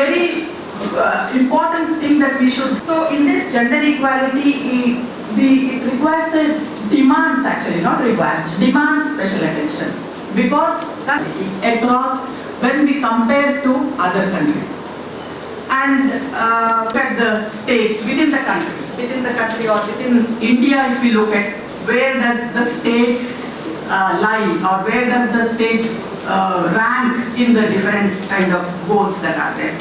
very important thing that we should. So in this gender equality, it requires demands actually, not requires, demands special attention, because across when we compare to other countries. And look at the states within the country or within India, if we look at where does the states lie, or where does the states rank in the different kind of goals that are there.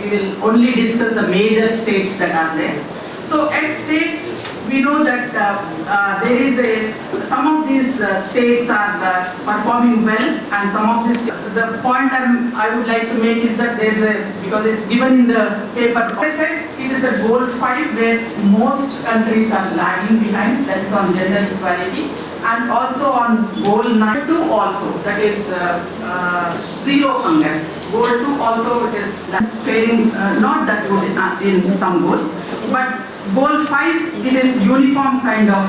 We will only discuss the major states that are there. So at states, we know that there is some of these states are performing well, and some of this. The point I would like to make is that because it's given in the paper. I said it is a goal 5 where most countries are lagging behind. That is on gender equality, and also on goal 2 also, that is zero hunger. Goal 2 also, it is faring not that good in some goals, but goal 5, it is uniform kind of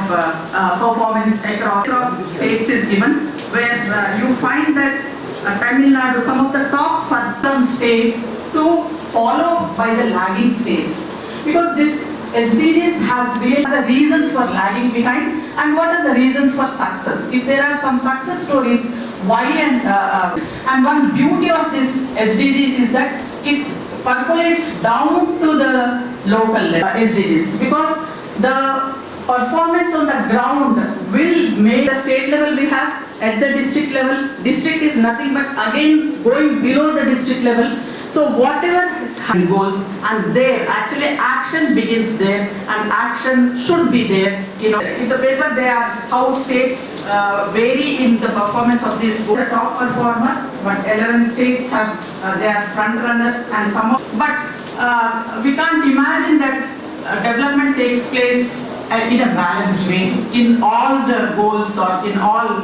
performance across states is given, where you find that Tamil Nadu, some of the top 4 states to follow by the lagging states, because this SDGs has really the reasons for lagging behind and what are the reasons for success. If there are some success stories, why and one beauty of this SDGs is that it percolates down to the local level SDGs, because the performance on the ground will make the state level we have at the district level. District is nothing but again going below the district level. So whatever is goals, and there actually action begins there, and action should be there. You know, in the paper there are how states vary in the performance of these goals. The top performer, but 11 states have they are front runners, and some of, but we can't imagine that development takes place in a balanced way in all the goals or in all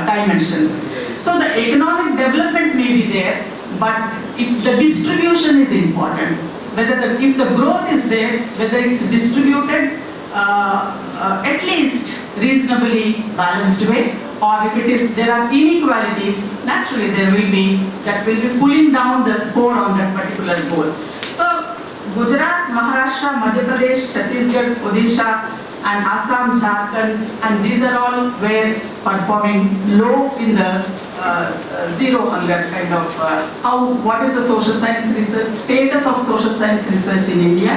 dimensions. So the economic development may be there, but if the distribution is important. If the growth is there, whether it's distributed at least reasonably balanced way, or if it is there are inequalities, naturally there will be that will be pulling down the score on that particular goal. So Gujarat, Maharashtra, Madhya Pradesh, Chhattisgarh, Odisha, and Assam, Jharkhand, and these are all where performing low in the zero hunger kind of what is the social science research, status of social science research in India,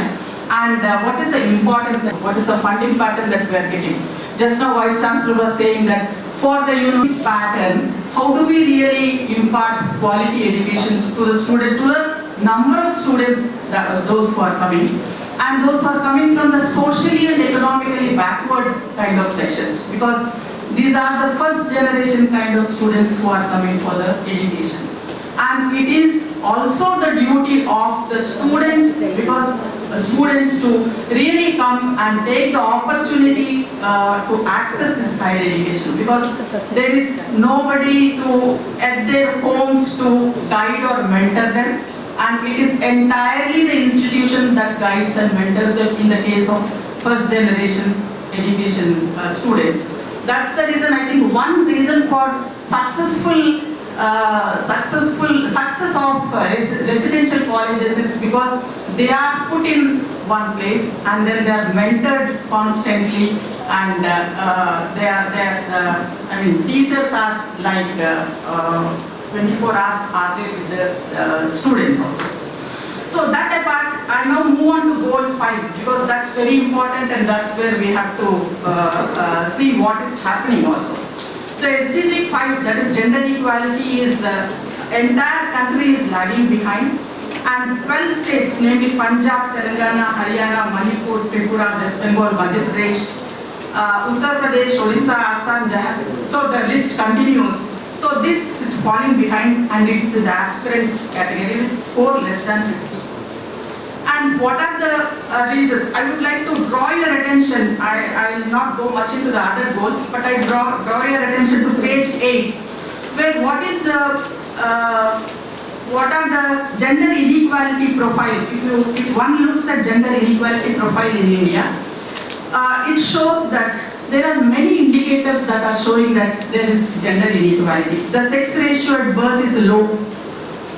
and what is the importance, what is the funding pattern that we are getting. Just now Vice Chancellor was saying that for the university pattern, how do we really impart quality education to the student, to the number of students, those who are coming, and those who are coming from the socially and economically backward kind of sections, because these are the first generation kind of students who are coming for the education. And it is also the duty of the students, because students to really come and take the opportunity to access this higher education, because there is nobody to at their homes to guide or mentor them, and it is entirely the institution that guides and mentors them in the case of first generation education students. That's the reason, I think one reason for success of residential colleges is because they are put in one place and then they are mentored constantly, and teachers are like 24 hours are there with the students also. So that apart, I now move on to goal 5, because that's very important, and that's where we have to see what is happening also. The SDG 5, that is gender equality, is entire country is lagging behind, and 12 states, namely Punjab, Telangana, Haryana, Manipur, Tripura, West Bengal, Madhya Pradesh, Uttar Pradesh, Odisha, Assam, Jharkhand. So the list continues. So this is falling behind, and it's the aspirant category with score less than 50. And what are the reasons? I would like to draw your attention. I will not go much into the other goals, but I draw your attention to page 8, where what are the gender inequality profile. If one looks at gender inequality profile in India, it shows that there are many indicators that are showing that there is gender inequality. The sex ratio at birth is low.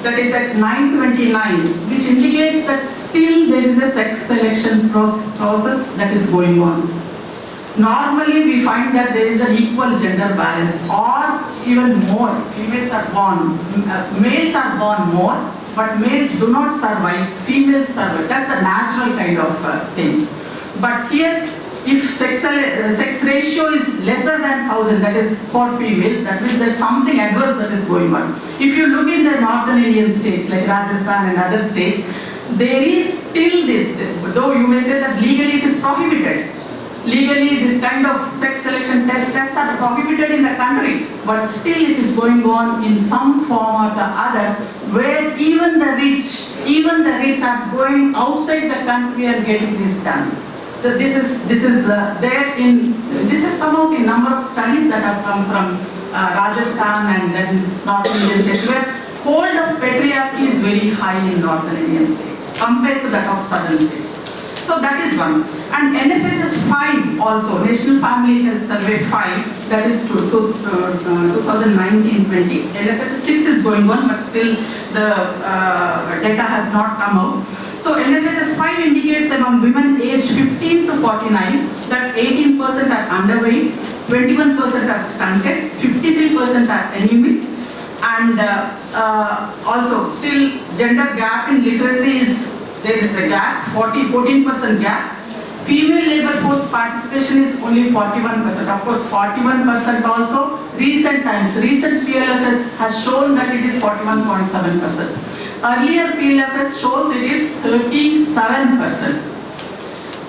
that is at 929, which indicates that still there is a sex selection process that is going on. Normally we find that there is an equal gender balance, or even more. Females are born, males are born more, but males do not survive, females survive. That's the natural kind of thing. But here, if sex ratio is lesser than 1000, that is for females, that means there's something adverse that is going on. If you look in the northern Indian states like Rajasthan and other states, there is still this, though you may say that legally it is prohibited. Legally, this kind of sex selection tests are prohibited in the country, but still it is going on in some form or the other, where even the rich are going outside the country and getting this done. So this has come out in number of studies that have come from Rajasthan and then North Indian states, where hold of patriarchy is very high in Northern Indian states compared to that of Southern states. So that is one. And NFHS 5 also, National Family Health Survey 5, that is 2019-20. NFHS 6 is going on, but still the data has not come out. So NFHS 5 indicates among women aged 15 to 49 that 18% are underweight, 21% are stunted, 53% are anemic, and also still gender gap in literacy is, there is a gap, 14% gap. Female labor force participation is only 41%. Of course, 41% also recent times. Recent PLFS has shown that it is 41.7%. Earlier PLFS shows it is 37%.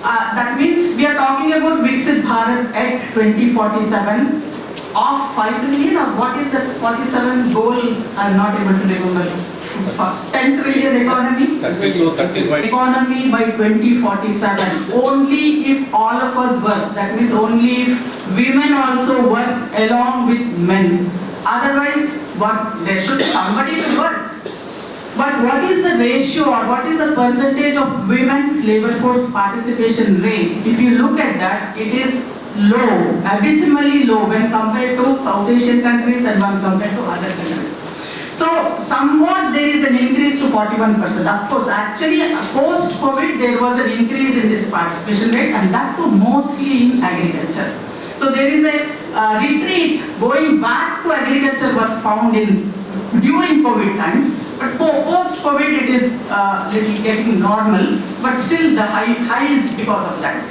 That means we are talking about Viksit Bharat at 2047 of 5 trillion, or what is that 47 goal? I am not able to remember. 10 trillion economy? 35. Economy by 2047. Only if all of us work. That means only if women also work along with men. Otherwise, there should be somebody to work. But what is the ratio or what is the percentage of women's labor force participation rate? If you look at that, it is low, abysmally low when compared to South Asian countries and when compared to other countries. So somewhat there is an increase to 41%. Of course, actually post-COVID there was an increase in this participation rate, and that too mostly in agriculture. So there is a retreat going back to agriculture was found during COVID times, but post-COVID it is little getting normal, but still the high is because of that.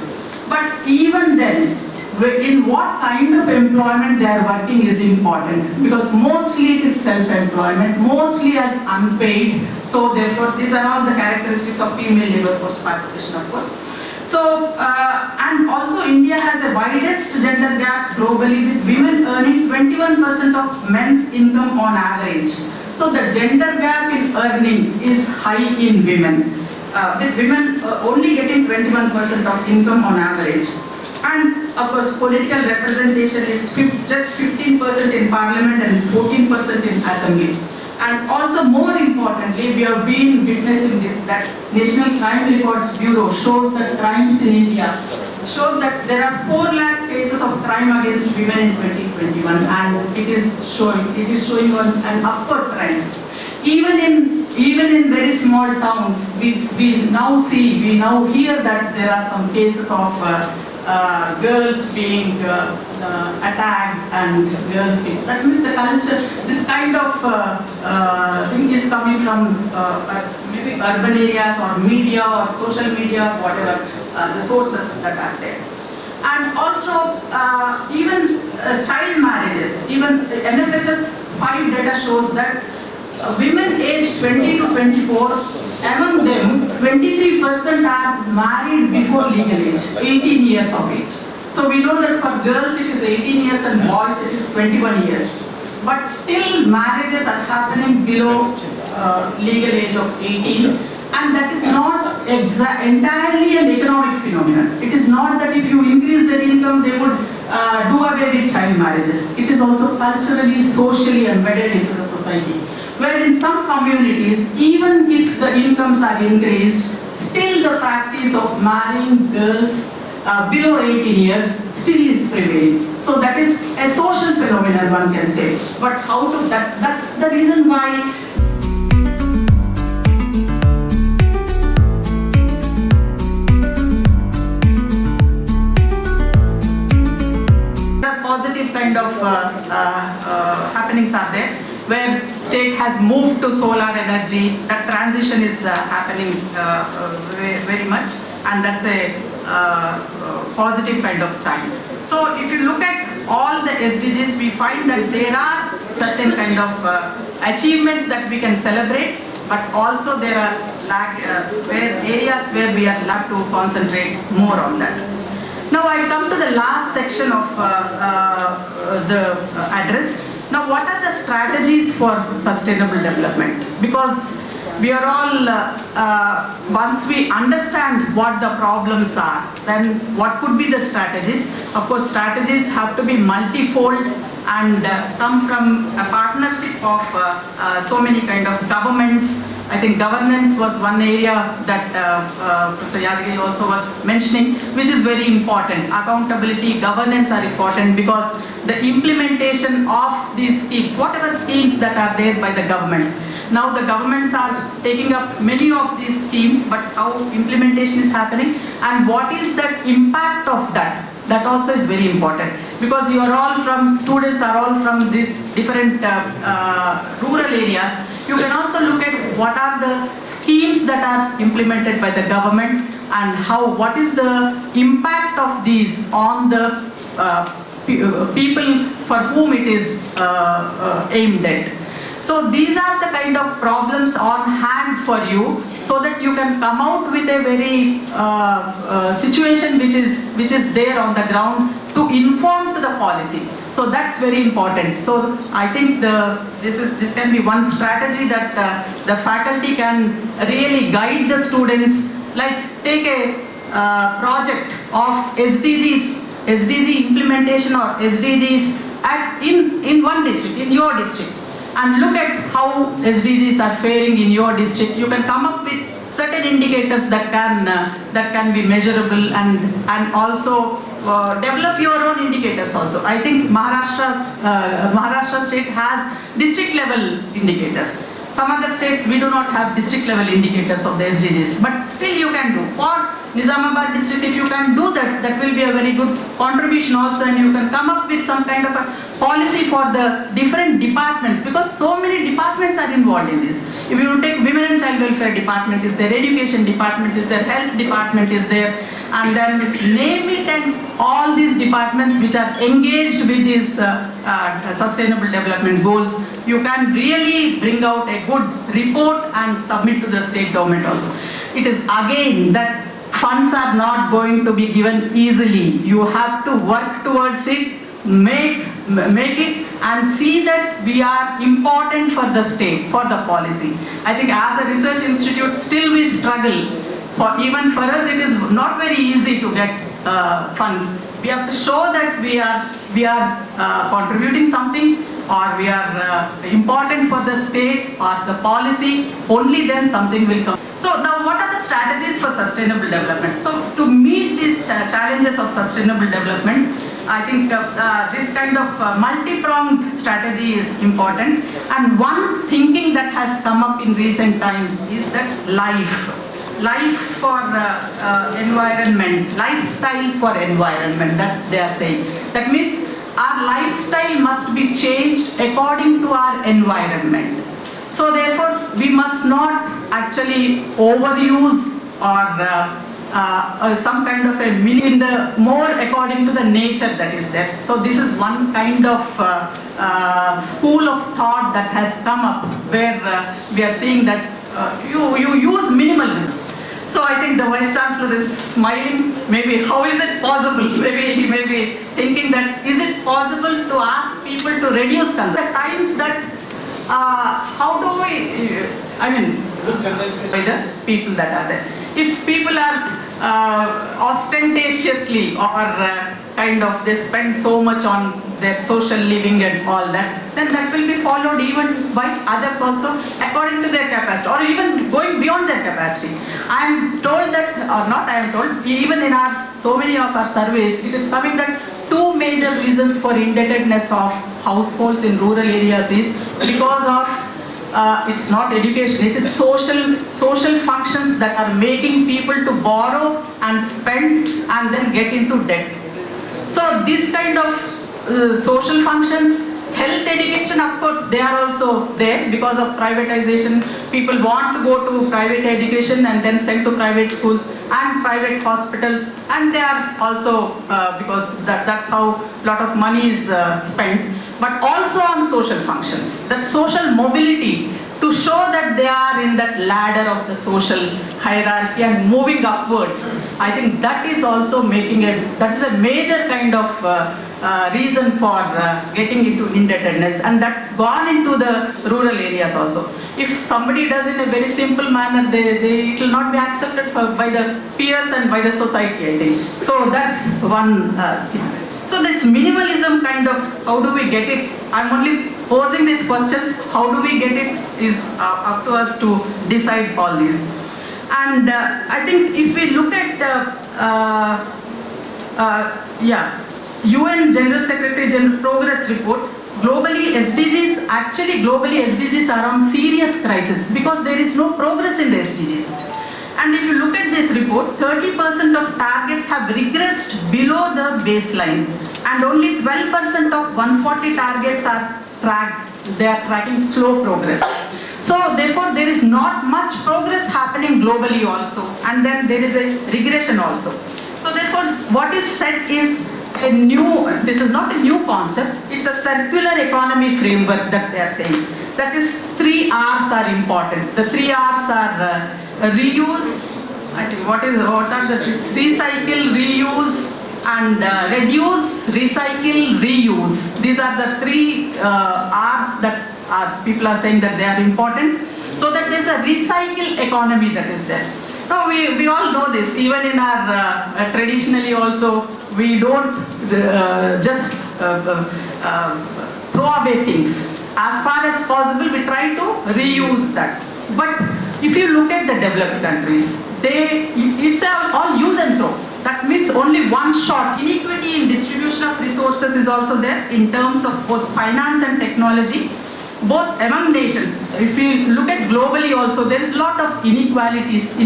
But even then, in what kind of employment they are working is important, because mostly it is self-employment, mostly as unpaid. So therefore, these are all the characteristics of female labor force participation, of course. So, and also India has the widest gender gap globally, with women earning 21% of men's income on average. So the gender gap in earning is high in women, with women only getting 21% of income on average. And of course, political representation is just 15% in parliament and 14% in assembly. And also, more importantly, we have been witnessing this, that National Crime Records Bureau shows that crimes in India, shows that there are 4 lakh cases of crime against women in 2021, and it is showing on an upward trend. Even in very small towns, we now hear that there are some cases of girls being attacked and girls being, that means the culture, this kind of thing is coming from maybe urban areas or media or social media, whatever the sources that are there. And also even child marriages, even NFHS 5 data shows that women aged 20 to 24, among them 23% are married before legal age, 18 years of age. So we know that for girls it is 18 years and boys it is 21 years. But still marriages are happening below legal age of 18, and that is not entirely an economic phenomenon. It is not that if you increase their income they would do away with child marriages. It is also culturally, socially embedded into the society, where in some communities, even if the incomes are increased, still the practice of marrying girls below 18 years still is prevailing. So that is a social phenomenon, one can say. But how to, that's the reason why positive kind of happenings are there, where state has moved to solar energy. That transition is happening very much, and that's a positive kind of sign. So if you look at all the SDGs, we find that there are certain kind of achievements that we can celebrate, but also there are areas where we are left to concentrate more on that. Now I come to the last section of the address. Now what are the strategies for sustainable development? Because we are all, once we understand what the problems are, then what could be the strategies? Of course, strategies have to be multifold and come from a partnership of so many kind of governments. I think governance was one area that Professor Yadagiri also was mentioning, which is very important. Accountability, governance are important, because the implementation of these schemes, whatever schemes that are there by the government, now the governments are taking up many of these schemes, but how implementation is happening and what is the impact of that? That also is very important, because you are all from, students are all from these different rural areas. You can also look at what are the schemes that are implemented by the government and what is the impact of these on the people for whom it is aimed at. So these are the kind of problems on hand for you, so that you can come out with a very situation which is there on the ground to inform to the policy. So that's very important. So I think this can be one strategy that the faculty can really guide the students. Like take a project of SDG implementation or SDGs in one district, in your district, and look at how SDGs are faring in your district. You can come up with certain indicators that can be measurable, and also develop your own indicators also. I think Maharashtra state has district level indicators. Some other states we do not have district level indicators of the SDGs, but still you can do. For Nizamabad district, if you can do that, that will be a very good contribution also, and you can come up with some kind of a policy for the different departments, because so many departments are involved in this. If you take Women and Child Welfare Department is there, Education Department is there, Health Department is there, and then name it, and all these departments which are engaged with these sustainable development goals, you can really bring out a good report and submit to the state government also. It is again that funds are not going to be given easily. You have to work towards it, make it, and see that we are important for the state, for the policy. I think as a research institute, still we struggle. Even for us, it is not very easy to get funds. We have to show that we are contributing something, or we are important for the state or the policy. Only then something will come. So now, what are the strategies for sustainable development? So to meet these challenges of sustainable development, I think this kind of multi-pronged strategy is important. And one thinking that has come up in recent times is that life for environment, lifestyle for environment, that they are saying. That means our lifestyle must be changed according to our environment. So therefore, we must not actually overuse or some kind of a more according to the nature that is there. So this is one kind of school of thought that has come up, where we are seeing that you use minimalism. So I think the Vice Chancellor is smiling. Maybe how is it possible? Maybe he may be thinking that is it possible to ask people to reduce consumption? At times that how do we? I mean, by the people that are there. If people are ostentatiously or kind of they spend so much on their social living and all that, then that will be followed even by others also according to their capacity, or even going beyond their capacity. I am told that, or not I am told, even in so many of our surveys, it is coming that two major reasons for indebtedness of households in rural areas is because of it's not education, it is social functions that are making people to borrow and spend and then get into debt. So this kind of social functions, health education, of course, they are also there because of privatization. People want to go to private education and then sent to private schools and private hospitals, and they are also, because that's how a lot of money is spent, but also on social functions, the social mobility, to show that they are in that ladder of the social hierarchy and moving upwards. I think that is also that's a major kind of reason for getting into indebtedness, and that's gone into the rural areas also. If somebody does in a very simple manner, it will not be accepted by the peers and by the society, I think. So that's one thing. So this minimalism kind of, how do we get it? I'm only posing these questions, how do we get it is up to us to decide all these. And I think if we look at UN General Secretary General Progress Report, globally SDGs are on serious crisis because there is no progress in the SDGs. And if you look at this report, 30% of targets have regressed below the baseline, and only 12% of 140 targets are tracked. They are tracking slow progress. So therefore, there is not much progress happening globally also, and then there is a regression also. So therefore, what is said is this is not a new concept, it's a circular economy framework that they are saying. That is, 3 R's are important. The 3 R's are reuse, I think what are the recycle, reuse, and reduce, recycle, reuse. These are the 3 R's that people are saying that they are important. So that there is a recycle economy that is there. Now we all know this, even in our traditionally also, we don't just throw away things. As far as possible, we try to reuse that. But if you look at the developed countries, it's all use and throw. That means only one shot. Inequity in distribution of resources is also there in terms of both finance and technology, both among nations. If you look at globally also, there is a lot of inequities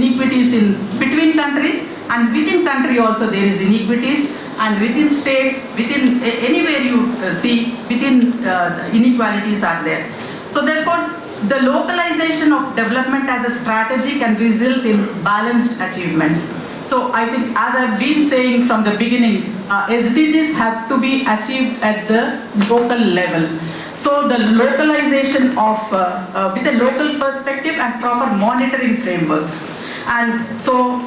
in between countries, and within country also there is inequities, and within state, within anywhere you see, within inequalities are there. So therefore, the localization of development as a strategy can result in balanced achievements. So I think, as I've been saying from the beginning, SDGs have to be achieved at the local level. So the localization of, with a local perspective and proper monitoring frameworks. And so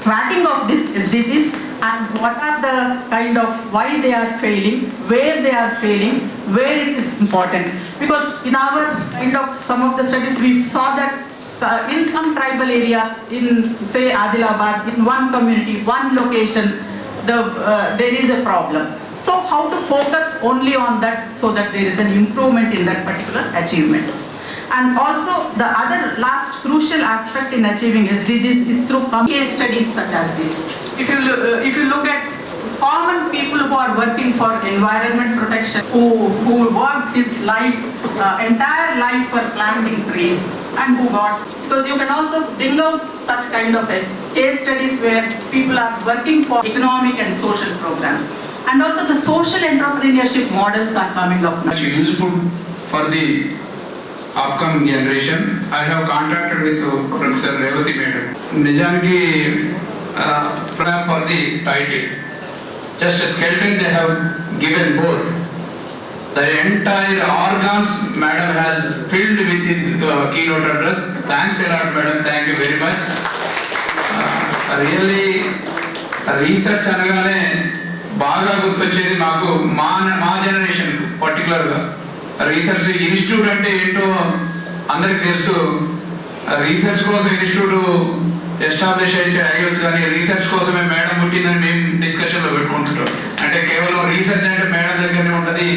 tracking of this SDGs and what are the kind of, why they are failing, where they are failing, where it is important. Because in our kind of, some of the studies we saw that in some tribal areas, in say Adilabad, in one community, one location, there is a problem. So how to focus only on that so that there is an improvement in that particular achievement. And also the other last crucial aspect in achieving SDGs is through case studies such as this. If you look at common people who are working for environment protection, who worked his life, entire life for planting trees, and who got, because you can also bring out such kind of a case studies where people are working for economic and social programs. And also the social entrepreneurship models are coming up now. Useful for the upcoming generation. I have contacted with Professor Revati Madam. Nijanki for the title. Just a skeleton they have given both. The entire organs Madam has filled with his keynote address. Thanks a lot, Madam. Thank you very much. Really, research anagane బాగా గుర్తొచ్చేది మాకు మా generation పర్టికులర్గా research institute అంటే ఏంటో అందరికి తెలుసు. Research కోసం ఇన్స్టిట్యూట్ ఎస్టాబ్లిష్ అయ్యొచ్చు, కానీ రీసెర్చ్ కోసమే మేడం పుట్టిందని మేము డిస్కషన్లో పెట్టుకుంటుంటాం. అంటే కేవలం రీసెర్చ్ అంటే మేడం దగ్గరనే ఉంటుంది.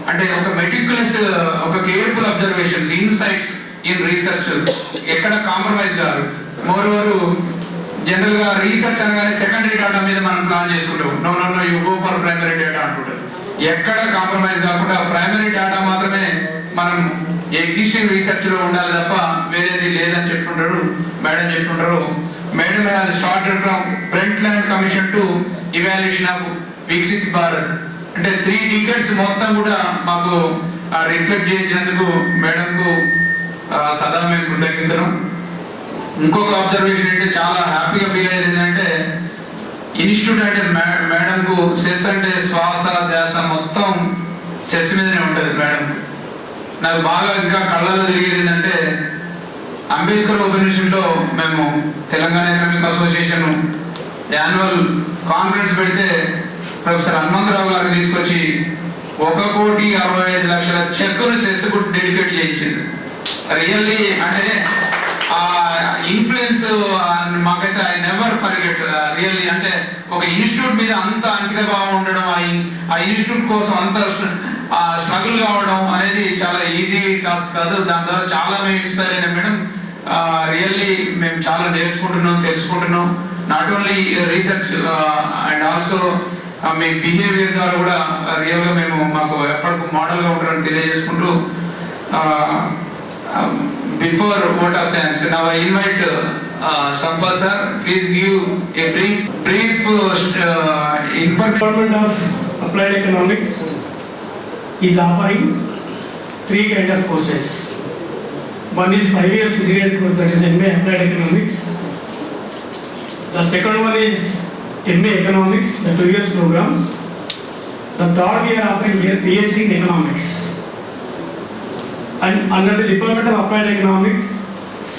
అంటే ఒక మెటిక్యులస్, ఒక careful observations, insights in research ఎక్కడ కాంప్రమైజ్ కాదు. మోరోవర్ జనరల్ గా రీసెర్చ్ అనగానే సెకండరీ డేటా మీద మనం ప్లాన్ చేసుకుంటాం. No you go for primary data అంటుంటారు. ఎక్కడ కాంప్రమైజ్ కాకుండా ప్రైమరీ డేటా మాత్రమే మనం ఎగ్జిస్టింగ్ రీసెర్చ్ లో ఉండాలి తప్ప వేరేది లేదని చెప్తుంటారు మేడం చెప్తుంటారు. Madam has started from front line commission to evaluation of Viksit Bharat అంటే 3 decades మొత్తం కూడా మాకు రిఫ్లెక్ట్ చేసినందుకు మేడంకు సదా మేము కృతజ్ఞతలు. ఇంకొక అబ్జర్వేషన్ అంటే చాలా హ్యాపీగా ఫీల్ అయ్యేది ఏంటంటే ఇన్స్టిట్యూట్ అంటే మేడంకు సెస్ అంటే శ్వాస ధ్యాస మొత్తం సెస్ మీదనే ఉంటుంది మేడం. నాకు బాగా ఇంకా కళ్ళల్లో తిరిగేది ఏంటంటే అంబేద్కర్ ఓపెన్ యూనివర్సిటీలో మేము Telangana economic association annual conference పెడితే ప్రొఫెసర్ హనుమంతరావు గారు తీసుకొచ్చి 1,65,00,000 చెక్కును సెస్కు డెడికేట్ చేయించింది. రియల్లీ అంటే ఆ ఇన్ఫ్లుయెన్స్ మాకైతే ఐ నెవర్ ఫర్గెట్ రియల్లీ. అంటే ఒక ఇన్స్టిట్యూట్ మీద అంత అంకిత భావం ఉండడం, ఆ ఇన్స్టిట్యూట్ కోసం అంత స్ట్రగుల్ కావడం అనేది చాలా ఈజీ టాస్క్ కాదు. దాని ద్వారా చాలా మేము ఇన్స్పైర్ అయినా మేడం. రియల్లీ మేము చాలా నేర్చుకుంటున్నాం, తెలుసుకుంటున్నాం. Not only research and also me behaviour ద్వారా కూడా రియల్గా మేము మాకు ఎప్పటికూ మోడల్గా ఉంటారని తెలియజేసుకుంటూ before vote of thanks, now I invite Sampath sir, please give a brief information. Department of Applied Economics is offering 3 kind of courses. One is 5 years integrated course, that is MA Applied Economics. The second one is MA Economics, the 2 years program. The third we are offering here PhD in Economics. And under the Department of Applied Economics,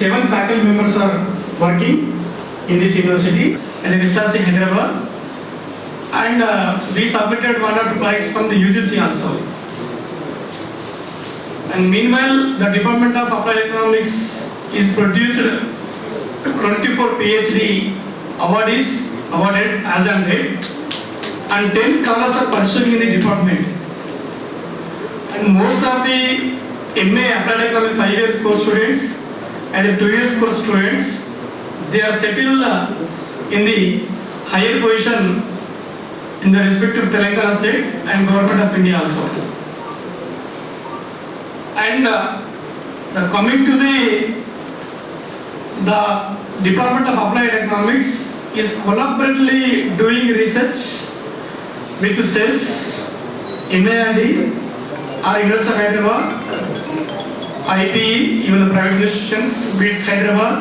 7 faculty members are working in this university and in research in Hyderabad. And we submitted 1 or 2 prize from the UGC also. And meanwhile, the Department of Applied Economics is produced 24 PhD awardees awarded as on date, and 10 scholars are pursuing in the department. And most of the MA Applied Economics 5-year course students and the 2 years course students, they are settled in the higher position in the respective Telangana state and government of India also. And coming to the Department of Applied Economics is collaboratively doing research with CES, NID, our University of Hyderabad, IPE, even the private institutions, BITS Hyderabad,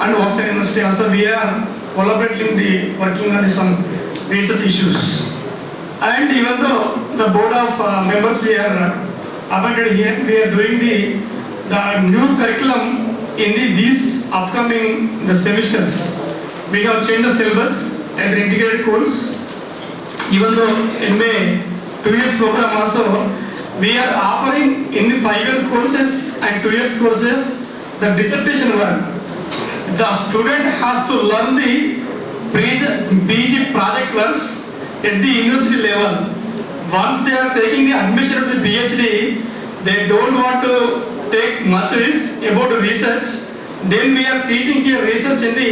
and Oxford University also. We are collaboratively working on some research issues. And even though the board of members we are appointed here, we are doing the new curriculum in these upcoming semesters. We have changed the syllabus and the integrated course. Even though in the 2 years program also, we are offering in the 5-year courses and 2 years courses the dissertation work. The student has to learn the PG project works at the university level. Once they are taking the admission of the PhD, they don't want to take much risk about research. Then we are teaching here research in the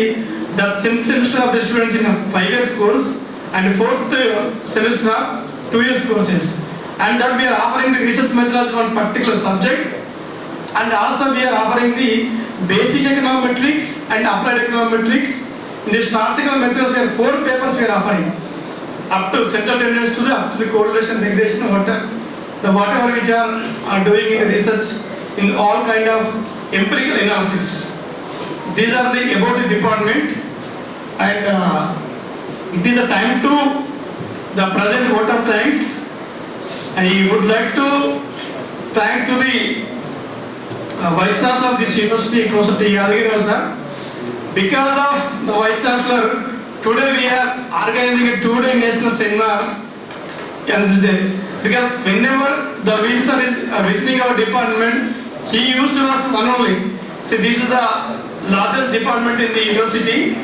semester of the students in a 5-year course and 4th semester 2 years courses. And that we are offering the research methodology on particular subject, and also we are offering the basic econometrics and applied econometrics. In the statistical methods, we have 4 papers we are offering, up to central tendency to up to the correlation, regression, whatever which are doing in research in all kind of empirical analysis. These are the about the department, and it is a time to the present vote of thanks. I would like to thank to the Vice Chancellor of this university, Professor T. Yadagiri Rajda. Because of the Vice Chancellor, today we are organizing a 2-day national seminar. Because whenever the visitor is visiting our department, he used to ask one only. See, this is the largest department in the university,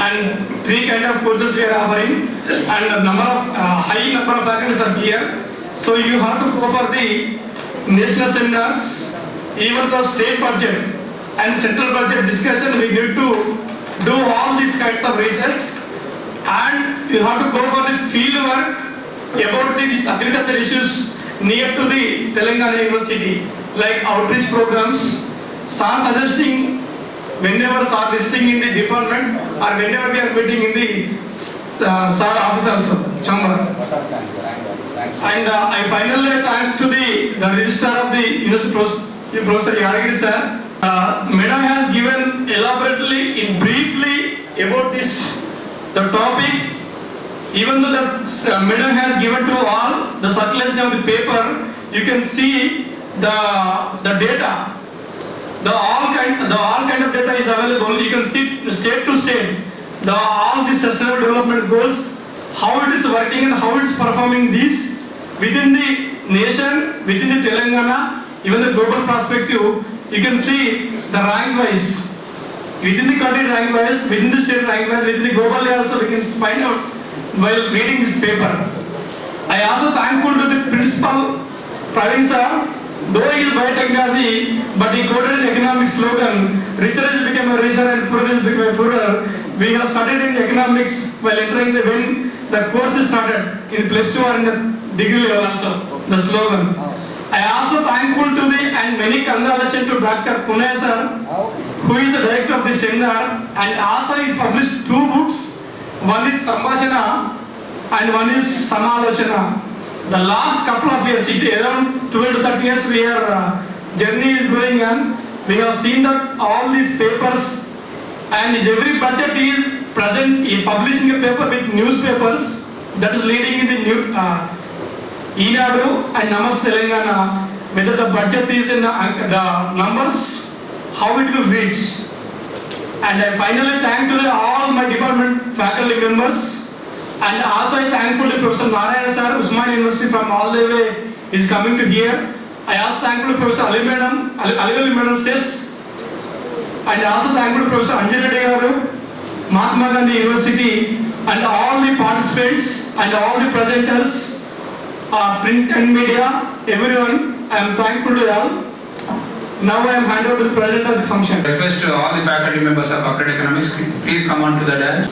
and 3 kind of courses we are offering, and the high number of faculties are here. So you have to go for the national seminars, even the state budget and central budget discussion. We need to do all these kinds of research, and you have to go for the field work about these agriculture issues near to the Telangana University, like outreach programs. Sir suggesting whenever sir visiting in the department or whenever we are meeting in the sir office also, chamber. And I finally thanks to the registrar of the University, Professor Yadagiri sir. Madam has given elaborately in briefly about this the topic. Even though the madam has given to all the circulation of the paper, you can see the data. The all kind of data is available. You can see state to state all the sustainable development goals, how it is working and how it is performing this within the nation, within the Telangana, even the global perspective. You can see the rank wise, within the country rank wise, within the state rank wise, within the global also we can find out while reading this paper. I also thankful to the principal Praveen sir. Though he is biotechnology, but he quoted an economic slogan, richer is become a richer and poorer is become a poorer. We have studied in economics while entering when the course is started in +2 or in the degree level also, the slogan. I also thankful to the and many congratulations to Dr. Pune sir, who is the director of the seminar, and also is published 2 books. One is Sambhashana and one is Samalochana. The last couple of years, around 12 to 30 years, journey is going on. We have seen that all these papers, and every budget is present in publishing a paper with newspapers that is leading in the new Eenadu and Namaste Telangana. Whether the budget is in the numbers, how it will reach. And I finally thank to all my department faculty members. And also I thankful to Professor Narayana sir, Usman University from all the way is coming to here. I also thankful to Professor Ali Madam says. And also thankful to Professor Anjali Garu, Mahatma Gandhi University, and all the participants and all the presenters, print and media, everyone. I am thankful to all. Now I am handed over to the president of the function. Request to all the faculty members of Corporate Economics, please come on to the dais.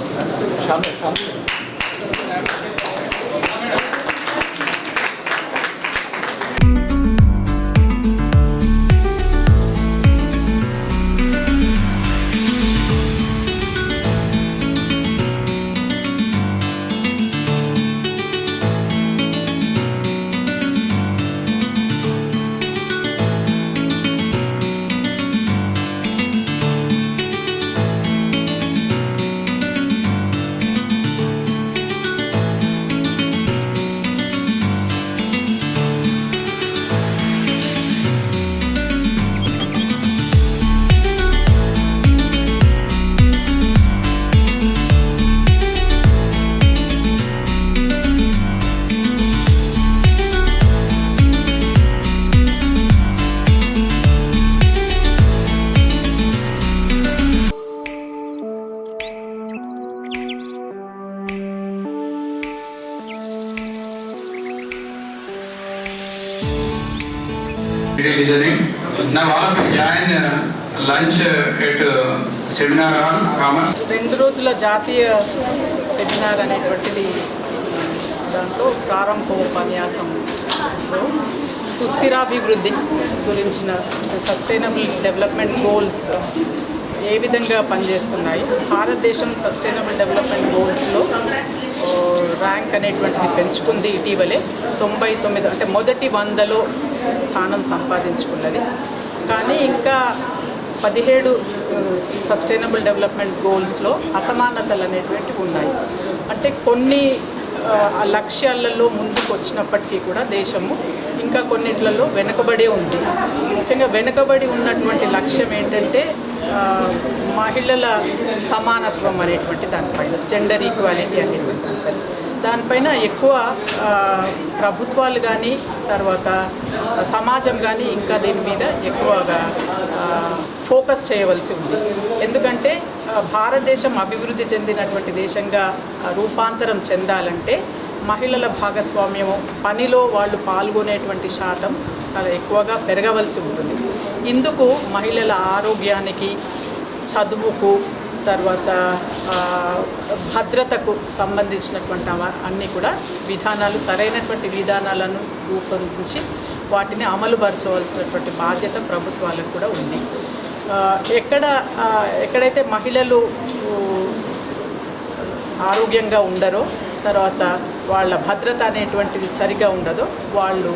Listening. Now all of you join lunch at seminar hall, Commerce. 2 రోజుల జాతీయ seminar అనేటువంటిది దాంట్లో ప్రారంభోపన్యాసంలో సుస్థిరాభివృద్ధి గురించిన sustainable development goals ఏ విధంగా పనిచేస్తున్నాయి, భారతదేశం sustainable development గోల్స్లో rank అనేటువంటిది పెంచుకుంది ఇటీవలే. 99 అంటే మొదటి 100లో స్థానం సంపాదించుకున్నది. కానీ ఇంకా 17 సస్టైనబుల్ డెవలప్మెంట్ గోల్స్లో అసమానతలు అనేటువంటివి ఉన్నాయి. అంటే కొన్ని లక్ష్యాలలో ముందుకు వచ్చినప్పటికీ కూడా దేశము ఇంకా కొన్నిట్లలో వెనుకబడే ఉంది. ముఖ్యంగా వెనుకబడి ఉన్నటువంటి లక్ష్యం ఏంటంటే మహిళల సమానత్వం అనేటువంటి దానిపైన, జెండర్ ఈక్వాలిటీ అనేటువంటి దానిపైన ఎక్కువ ప్రభుత్వాలు కానీ తర్వాత సమాజం కానీ ఇంకా దీని మీద ఎక్కువగా ఫోకస్ చేయవలసి ఉంది. ఎందుకంటే భారతదేశం అభివృద్ధి చెందినటువంటి దేశంగా రూపాంతరం చెందాలంటే మహిళల భాగస్వామ్యము, పనిలో వాళ్ళు పాల్గొనేటువంటి శాతం చాలా ఎక్కువగా పెరగవలసి ఉంటుంది. ఇందుకు మహిళల ఆరోగ్యానికి, చదువుకు, తర్వాత భద్రతకు సంబంధించినటువంటి అన్నీ కూడా విధానాలు, సరైనటువంటి విధానాలను రూపొందించి వాటిని అమలుపరచవలసినటువంటి బాధ్యత ప్రభుత్వాలకు కూడా ఉంది. ఎక్కడైతే మహిళలు ఆరోగ్యంగా ఉండరో, తర్వాత వాళ్ళ భద్రత అనేటువంటిది సరిగా ఉండదో వాళ్ళు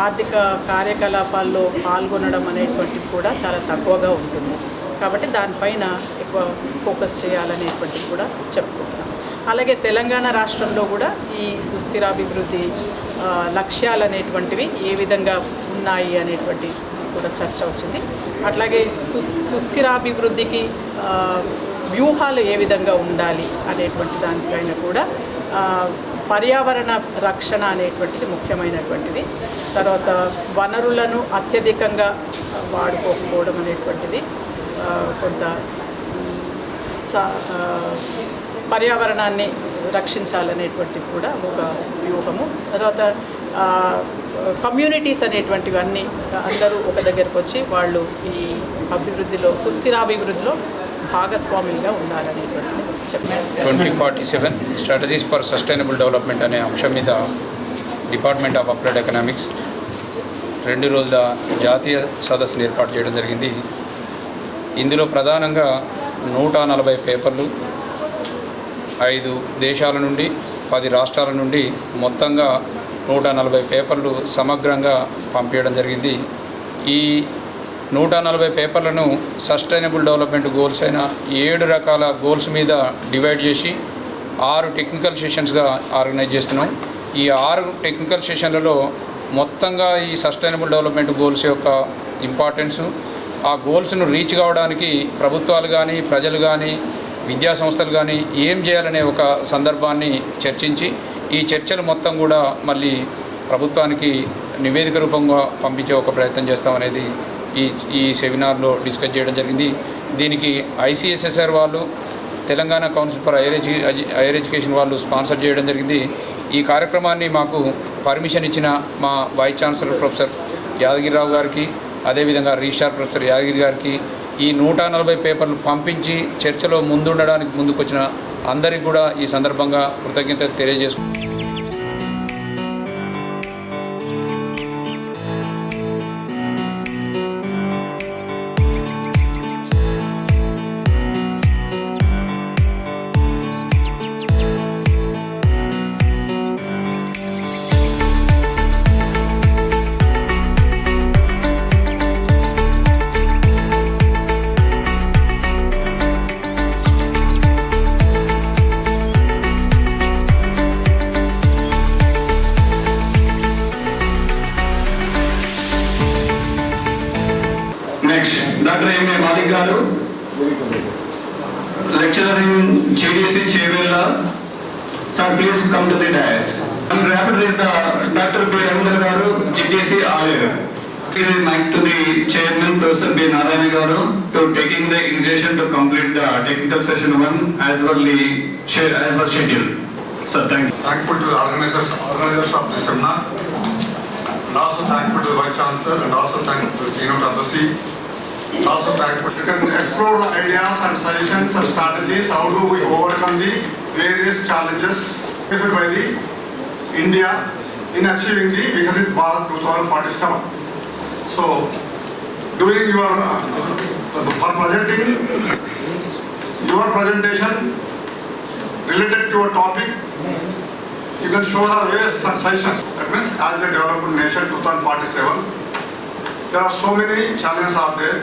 ఆర్థిక కార్యకలాపాల్లో పాల్గొనడం అనేటువంటిది కూడా చాలా తక్కువగా ఉంటుంది. కాబట్టి దానిపైన ఎక్కువ ఫోకస్ చేయాలనేటువంటిది కూడా చెప్పుకుంటున్నాం. అలాగే తెలంగాణ రాష్ట్రంలో కూడా ఈ సుస్థిరాభివృద్ధి లక్ష్యాలు అనేటువంటివి ఏ విధంగా ఉన్నాయి అనేటువంటి కూడా చర్చ వచ్చింది. అట్లాగే సుస్థిరాభివృద్ధికి వ్యూహాలు ఏ విధంగా ఉండాలి అనేటువంటి దానిపైన కూడా పర్యావరణ రక్షణ అనేటువంటిది ముఖ్యమైనటువంటిది. తర్వాత వనరులను అత్యధికంగా వాడుకోకపోవడం అనేటువంటిది కొంత పర్యావరణాన్ని రక్షించాలనేటువంటిది కూడా ఒక వ్యూహము. తర్వాత కమ్యూనిటీస్ అనేటువంటివన్నీ అందరూ ఒక దగ్గరకు వచ్చి వాళ్ళు ఈ అభివృద్ధిలో సుస్థిరాభివృద్ధిలో భాగస్వాములుగా ఉండాలనేటువంటిది చెప్పారు. 2047 స్ట్రాటజీస్ ఫర్ సస్టైనబుల్ డెవలప్మెంట్ అనే అంశం మీద డిపార్ట్మెంట్ ఆఫ్ అప్లైడ్ ఎకనామిక్స్ 2 రోజుల జాతీయ సదస్సును ఏర్పాటు చేయడం జరిగింది. ఇందులో ప్రధానంగా 140 పేపర్లు 5 దేశాల నుండి 10 రాష్ట్రాల నుండి మొత్తంగా 140 పేపర్లు సమగ్రంగా పంపించడం జరిగింది. ఈ 140 పేపర్లను సస్టైనబుల్ డెవలప్మెంట్ గోల్స్ అయిన 7 రకాల గోల్స్ మీద డివైడ్ చేసి 6 టెక్నికల్ సెషన్స్గా ఆర్గనైజ్ చేస్తున్నాం. ఈ 6 టెక్నికల్ సెషన్లలో మొత్తంగా ఈ సస్టైనబుల్ డెవలప్మెంట్ గోల్స్ యొక్క ఇంపార్టెన్సు, ఆ గోల్స్ను రీచ్ కావడానికి ప్రభుత్వాలు కానీ ప్రజలు కానీ విద్యా సంస్థలు కానీ ఏం చేయాలనే ఒక సందర్భాన్ని చర్చించి ఈ చర్చలు మొత్తం కూడా మళ్ళీ ప్రభుత్వానికి నివేదిక రూపంగా పంపించే ఒక ప్రయత్నం చేస్తామనేది ఈ సెమినార్లో డిస్కస్ చేయడం జరిగింది. దీనికి ICSSR వాళ్ళు, Telangana council for higher education వాళ్ళు స్పాన్సర్ చేయడం జరిగింది. ఈ కార్యక్రమాన్ని మాకు పర్మిషన్ ఇచ్చిన మా వైస్ ఛాన్సలర్ ప్రొఫెసర్ యాదగిరిరావు గారికి, అదేవిధంగా రిజిస్ట్రార్ ప్రొఫెసర్ యాదగిరి గారికి, ఈ 140 పేపర్లు పంపించి చర్చలో ముందుండడానికి ముందుకొచ్చిన అందరికీ కూడా ఈ సందర్భంగా కృతజ్ఞతలు తెలియజేసుకుంటున్నాను. Dr. M.A. Malik Garu, lecturer in GDC Chevella. Sir, please come to the dais. And rapid is the Dr. B. Ramdar Garu, GDC Alir. Give mic to the chairman, Professor B. Narayana Garu, to taking the initiation to complete the technical session 1 as per schedule. Sir, thank you. Thankful to the organizers of this seminar, and also thankful to the Vice Chancellor, and also thankful to the keynote addressee. Also thankful. You can explore the ideas and suggestions and strategies. How do we overcome the various challenges faced by the India in achieving the Viksit Bharat 2047. So, doing your for presenting your presentation related to a topic, you can show the various suggestions. That means, as a developed nation 2047, there are so many challenges out there.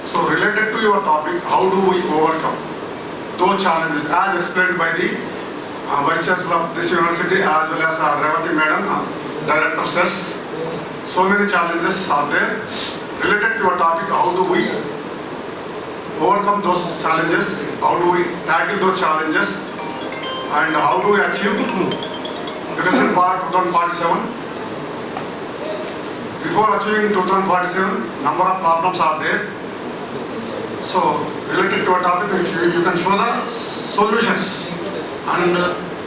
So related to your topic, how do we overcome those challenges as explained by the Vice Chancellor of this university as well as Revati Madam, Director says, so many challenges are there. Related to your topic, how do we overcome those challenges, how do we tackle those challenges, and how do we achieve Viksit Bharat 2047. Before achieving 2047, number of problems are there. So, related to a topic, you can show the solutions and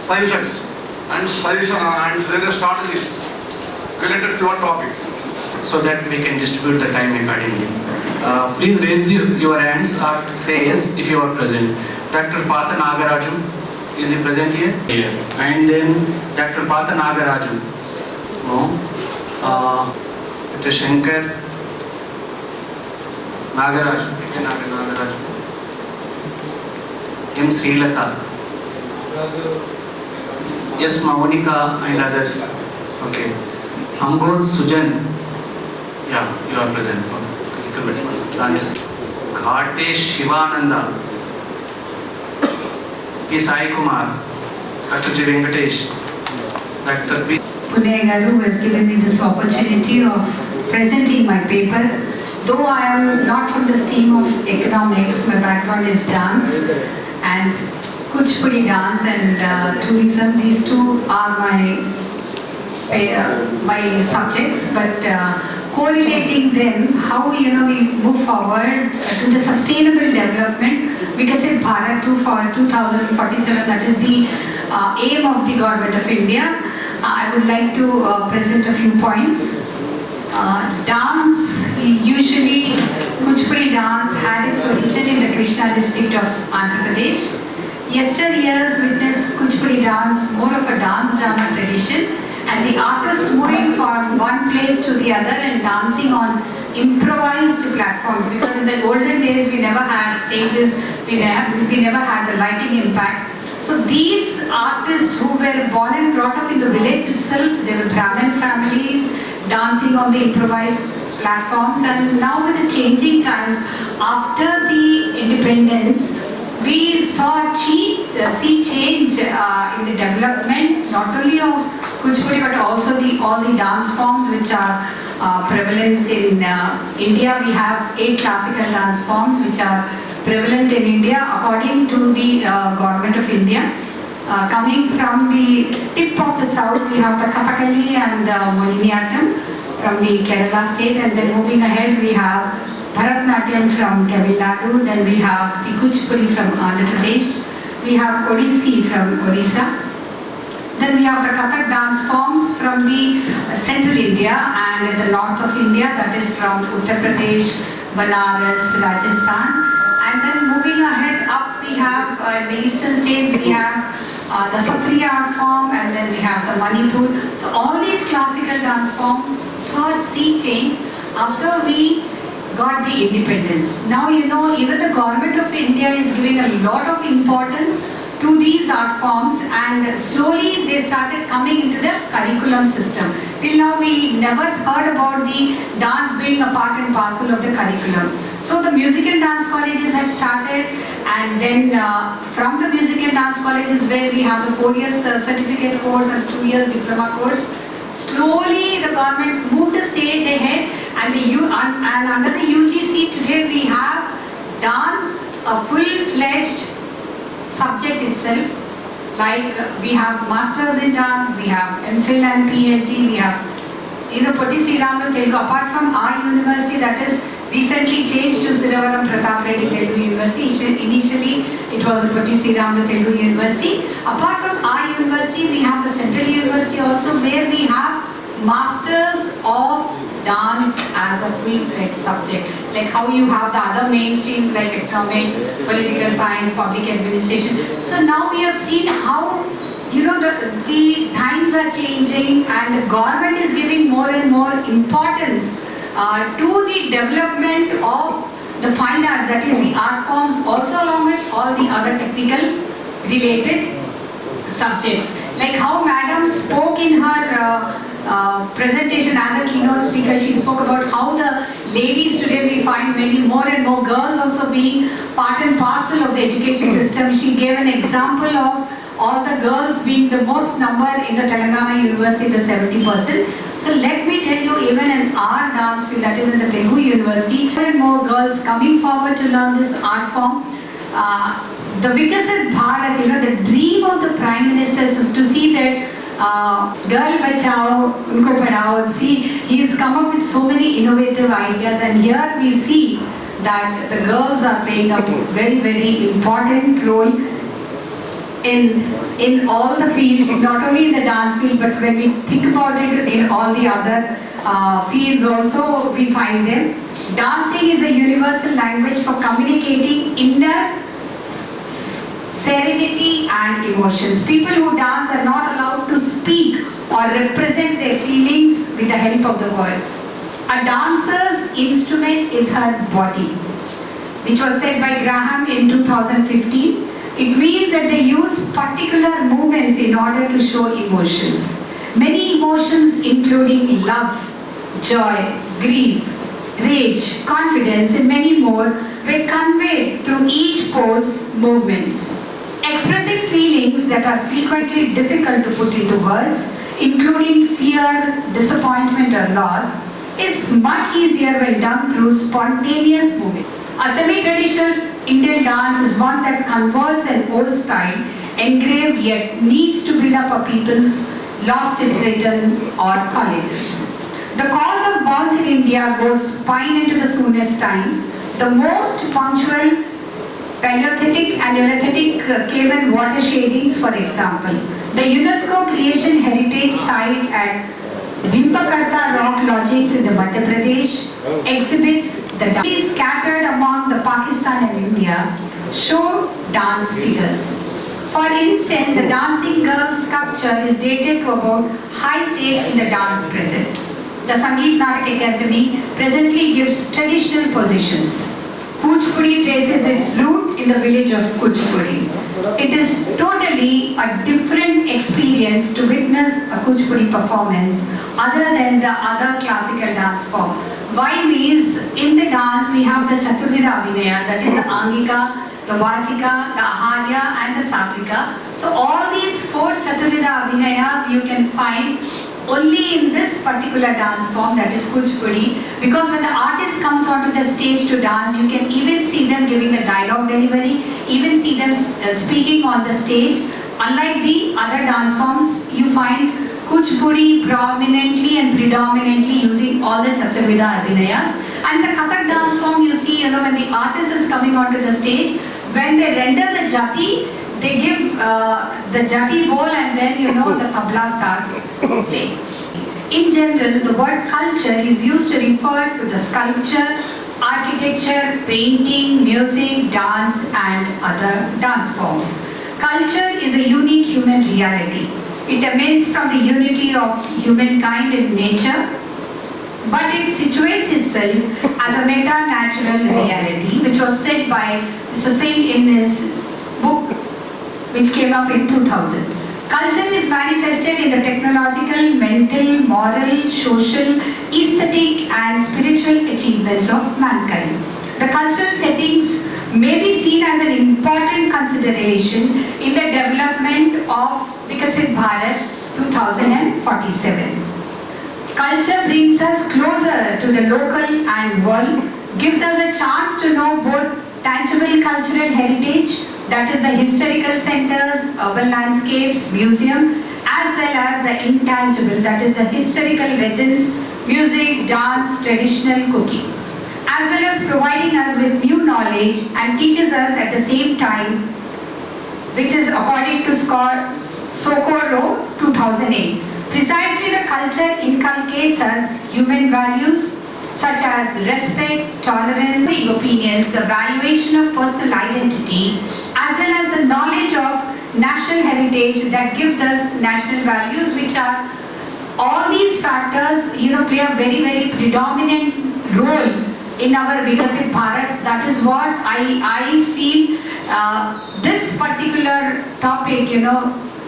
suggestions and various strategies related to a topic. So that we can distribute the time accordingly. Please raise your hands or say yes if you are present. Dr. Patha Nagaraju, is he present here? Here. And then Dr. Patha Nagaraju. No. Dr. Shankar Nagaraju. Nagaraju. M. Srilata. S. Maunika and others. Okay. Ambod Sujan. Yeah, you are present. Thank you very much. Ghate Shivananda. P. Sai Kumar. Dr. G. Venkatesh. Dr. P. Punay Garu has given me this opportunity of presenting my paper. Though I am not from the stream of economics, my background is dance and Kuchipudi dance and tourism. These two are my subjects, but correlating them, how we move forward to the sustainable development, Vikasit Bharat for 2047. That is the aim of the Government of India. I would like to present a few points. Dance, usually Kuchipudi dance had its origin in the Krishna district of Andhra Pradesh. Yesteryears witnessed Kuchipudi dance more of a dance drama tradition, and the artists moving from one place to the other and dancing on improvised platforms, because in the olden days we never had stages, we never had the lighting impact. So these artists who were born and brought up in the village itself, they were Brahmin families, dancing on the improvised platforms. And now with the changing times, after the independence, we saw change in the development, not only of Kuchipudi but also all the dance forms which are prevalent in India. We have 8 classical dance forms which are prevalent in India according to the Government of India. Coming from the tip of the south, we have the Kathakali and Mohiniyattam from the Kerala state, and then moving ahead we have Bharatanatyam from Tamil Nadu, then we have the Kuchipudi from Andhra Pradesh, we have Odissi from Orissa, then we have the Kathak dance forms from the central India and the north of India, that is from Uttar Pradesh, Banaras, Rajasthan. And then moving ahead up, we have in the eastern states, we have the Satriya art form, and then we have the Manipur. So all these classical dance forms saw change after we got the independence. Now even the Government of India is giving a lot of importance to these art forms, and slowly they started coming into the curriculum system. Till now we never heard about the dance being a part and parcel of the curriculum. So the music and dance colleges had started, and then from the music and dance colleges where we have the 4 years certificate course and 2 years diploma course, slowly the government moved a stage ahead, and under the UGC today we have dance a full-fledged subject itself. Like we have masters in dance, we have MPhil and PhD, we have Potti Sriramulu Telugu. Apart from our university, that is recently changed to Siravaram Pratap Reddy Telugu University. Initially it was Potti Sriramulu Telugu University. Apart from our university, we have the Central University also, where we have masters of dance as a full-fledged subject, like how you have the other mainstreams like economics, political science, public administration. So now we have seen how the times are changing, and the government is giving more and more importance to the development of the fine arts, that is the art forms, also along with all the other technical related subjects. Like how Madam spoke in her presentation as a keynote speaker, she spoke about how the ladies today, we find many more and more girls also being part and parcel of the education system. She gave an example of all the girls being the most number in the Telangana University, the 70%. So let me tell you, even in our dance field, that is in the Telugu University, more and more girls coming forward to learn this art form. The Vikasit Bharat, the dream of the Prime Minister is to see that girl bachao, unko padhao. See, he has come up with so many innovative ideas, and here we see that the girls are playing a very, very important role in all the fields, not only in the dance field, but when we think about it in all the other fields also, we find them. Dancing is a universal language for communicating inner serenity and emotions. People who dance are not allowed to speak or represent their feelings with the help of the words. A dancer's instrument is her body, which was said by Graham in 2015. It means that they use particular movements in order to show emotions. Many emotions including love, joy, grief, rage, confidence and many more were conveyed through each pose movements. Expressing feelings that are frequently difficult to put into words, including fear, disappointment or loss, is much easier when done through spontaneous movement. A semi-traditional Indian dance is one that converts an old style, engraved yet needs to build up a people's lost its rhythm or colleges. The cause of balls in India goes pine into the soonest time. The most punctual Paleolithic and Neolithic cave and water shadings, for example. The UNESCO Creation Heritage Site at Bhimbakarta Rock Lodgings in the Madhya Pradesh exhibits the dance scattered among the Pakistan and India show dance figures. For instance, the dancing girl sculpture is dated to about high stage in the dance present. The Sangeet Natak Academy presently gives traditional positions. Kuchipudi traces its root in the village of Kuchipudi. It is totally a different experience to witness a Kuchipudi performance other than the other classical dance form. Why means in the dance we have the Chaturvida Abhinaya, that is the Angika, the Vachika, the Aharya and the Satvika. So all these four Chaturvida Abhinayas you can find only in this particular dance form, that is Kuchipudi, because when the artist comes onto the stage to dance, you can even see them giving the dialogue delivery, even see them speaking on the stage. Unlike the other dance forms, you find Kuchipudi prominently and predominantly using all the Chaturvida Abhinayas. And the Kathak dance form, you see, when the artist is coming onto the stage, when they render the jati, they give the jati bowl and then the tabla starts playing. In general, the word culture is used to refer to the sculpture, architecture, painting, music, dance and other dance forms. Culture is a unique human reality. It emanates from the unity of humankind in nature, but it situates itself as a meta-natural reality, which was said by Mr. Singh in his book, which came up in 2000. Culture is manifested in the technological, mental, moral, social, aesthetic and spiritual achievements of mankind. The cultural settings may be seen as an important consideration in the development of Vikasit Bharat 2047. Culture brings us closer to the local and world, gives us a chance to know both tangible cultural heritage, that is the historical centers, urban landscapes, museum, as well as the intangible, that is the historical legends, music, dance, traditional cooking, as well as providing us with new knowledge and teaches us at the same time, which is according to Socorro 2008. Precisely the culture inculcates us human values such as respect, tolerance, opinions, the valuation of personal identity, as well as the knowledge of national heritage that gives us national values, which are all these factors, play a very, very predominant role in our Vikasit Bharat. That is what I feel this particular topic,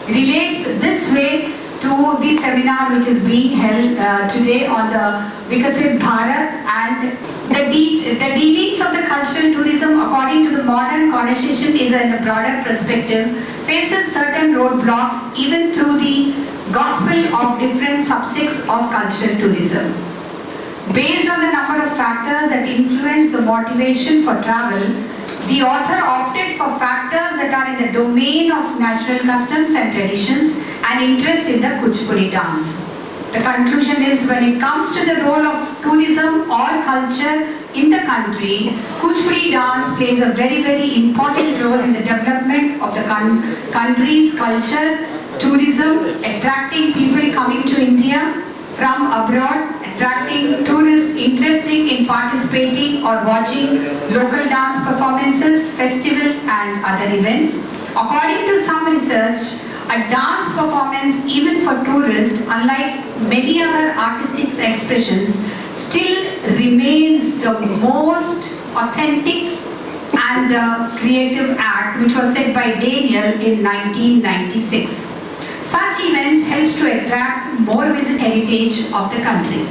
relates this way to the seminar which is being held today on the Vikasit Bharat, and the dealings of the cultural tourism according to the modern connotation is in a broader perspective, faces certain roadblocks even through the gospel of different subsects of cultural tourism. Based on the number of factors that influence the motivation for travel, the author opted for factors that are in the domain of natural customs and traditions and interest in the Kuchipudi dance. The conclusion is, when it comes to the role of tourism or culture in the country, Kuchipudi dance plays a very, very important role in the development of the country's culture, tourism, attracting people coming to India from abroad, attracting tourists interested in participating or watching local dance performances, festival and other events. According to some research, a dance performance, even for tourists, unlike many other artistic expressions, still remains the most authentic and the Creative Act, which was set by Daniel in 1996. Such events helps to attract more visitor heritage of the country.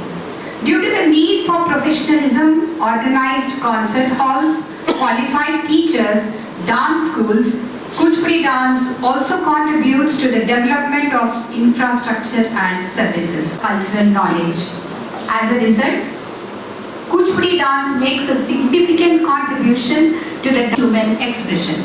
Due to the need for professionalism, organized concert halls, qualified teachers, dance schools, Kuchipudi dance also contributes to the development of infrastructure and services, cultural knowledge. As a result, Kuchipudi dance makes a significant contribution to the human expression.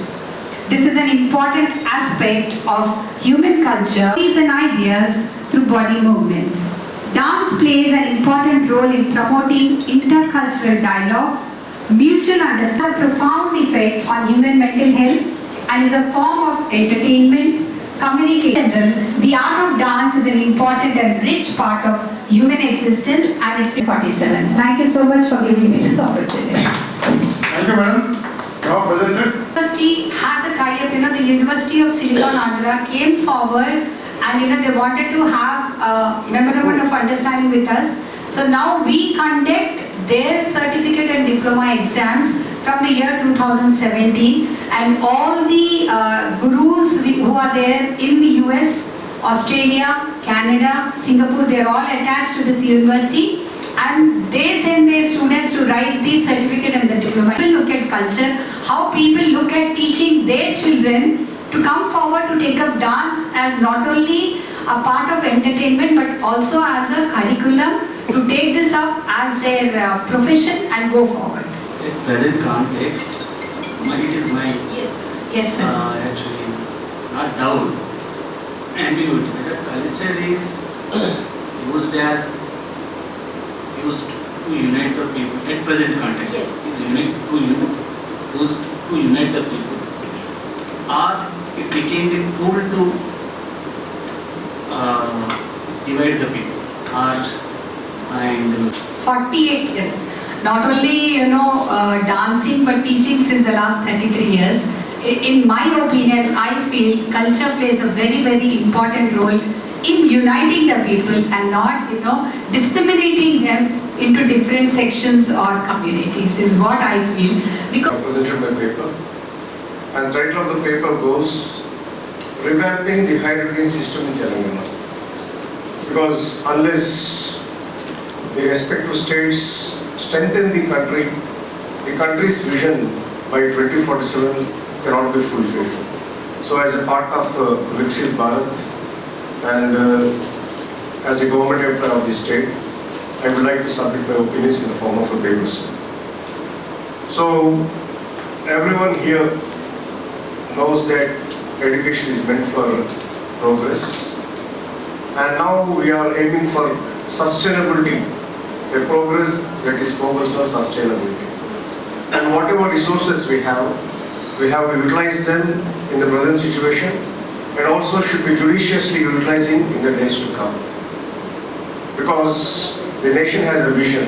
This is an important aspect of human culture and ideas through body movements. Dance plays an important role in promoting intercultural dialogues, mutual understanding, a profound effect on human mental health, and is a form of entertainment, communication. The art of dance is an important and rich part of human existence, and it's 47. Thank you so much for giving me this opportunity. Thank you, madam. Now presented. University has a tie-up, the University of Silicon Andhra came forward and they wanted to have a memorandum of understanding with us. So now we conduct their certificate and diploma exams from the year 2017, and all the gurus who are there in the US, Australia, Canada, Singapore, they are all attached to this university, and they send their students to write the certificate and the diploma. People look at culture, how people look at teaching their children to come forward to take up dance as not only a part of entertainment but also as a curriculum, to take this up as their profession and go forward. In present context, it is my Yes, sir. actually not doubt, ambiguity. The culture is used to unite the people. At present context, is used to unite the people. Or it became the tool to divide the people. And 48 years. Not only, dancing but teaching since the last 33 years. In my opinion, I feel culture plays a very, very important role in uniting the people and not, disseminating them into different sections or communities is what I feel. Because I presented my paper, and the title of the paper goes Revamping the Higher Education System in Telangana. Because unless the respective states strengthen the country's vision by 2047 cannot be fulfilled. So as a part of Viksit Bharat and as a government employee of the state, I would like to submit my opinions in the form of a paper. So everyone here knows that education is meant for progress, and now we are aiming for sustainability, a progress that is focused on sustainability. And whatever resources we have to utilize them in the present situation, and also should be judiciously utilizing in the days to come. Because the nation has a vision,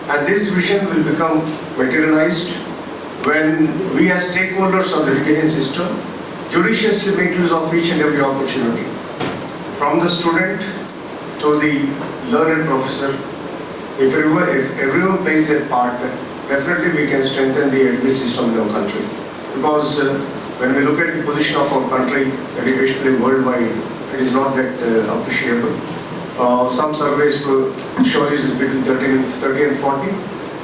and this vision will become materialized when we as stakeholders of the education system judiciously make use of each and every opportunity, from the student to the learned professor. If everyone plays their part, definitely we can strengthen the education system in our country. Because when we look at the position of our country educationally worldwide, it is not that appreciable. Some surveys show it is between 30 and 40,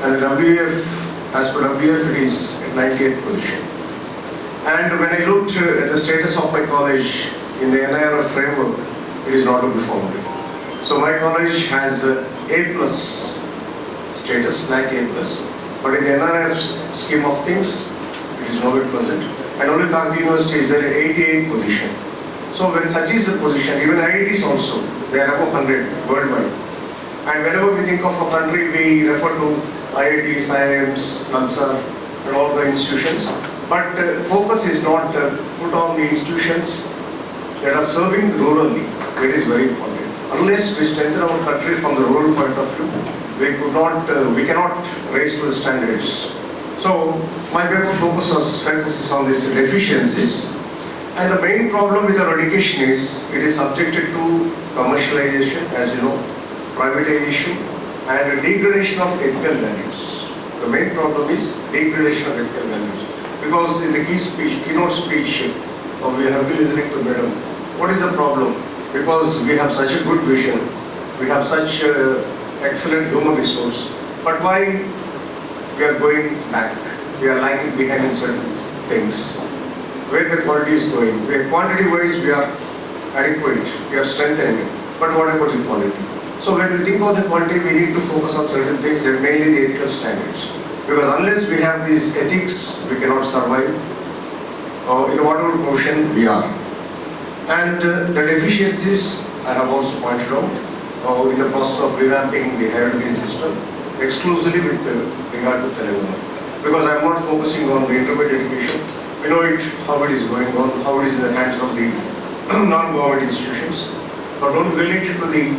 and the WEF, as per WEF, it is at 98th position. And when I looked at the status of my college in the NIRF framework, it is not to be found. So my college has A+ status, like A+, but in the NRF scheme of things, it is nowhere present. And only Karti University is at 88th position. So when such is the position, even IITs also, they are above 100 worldwide. And whenever we think of a country, we refer to IITs, IIMs, NALSA, and all the institutions. But focus is not put on the institutions that are serving rurally. That is very important. Unless we strengthen our country from the rural point of view, we cannot raise to the standards. So my paper focuses on these deficiencies. And the main problem with our education is it is subjected to commercialization, as you know, privatization, and a degradation of ethical values. The main problem is degradation of ethical values. Because in the keynote speech, we have been listening to Madam. What is the problem? Because we have such a good vision, we have such excellent human resource, but why we are going back? We are lagging behind in certain things. Where the quality is going? Quantity-wise, we are adequate, we are strengthening it. But what about the quality? So when we think of the quality, we need to focus on certain things, and mainly the ethical standards. Because unless we have these ethics, we cannot survive. In whatever profession we are. And the deficiencies I have also pointed out in the process of revamping the higher education system, exclusively with regard to Telangana. Because I am not focusing on the intermediate education. We know it, how it is going on, how it is in the hands of the non-government institutions, but don't relate it to the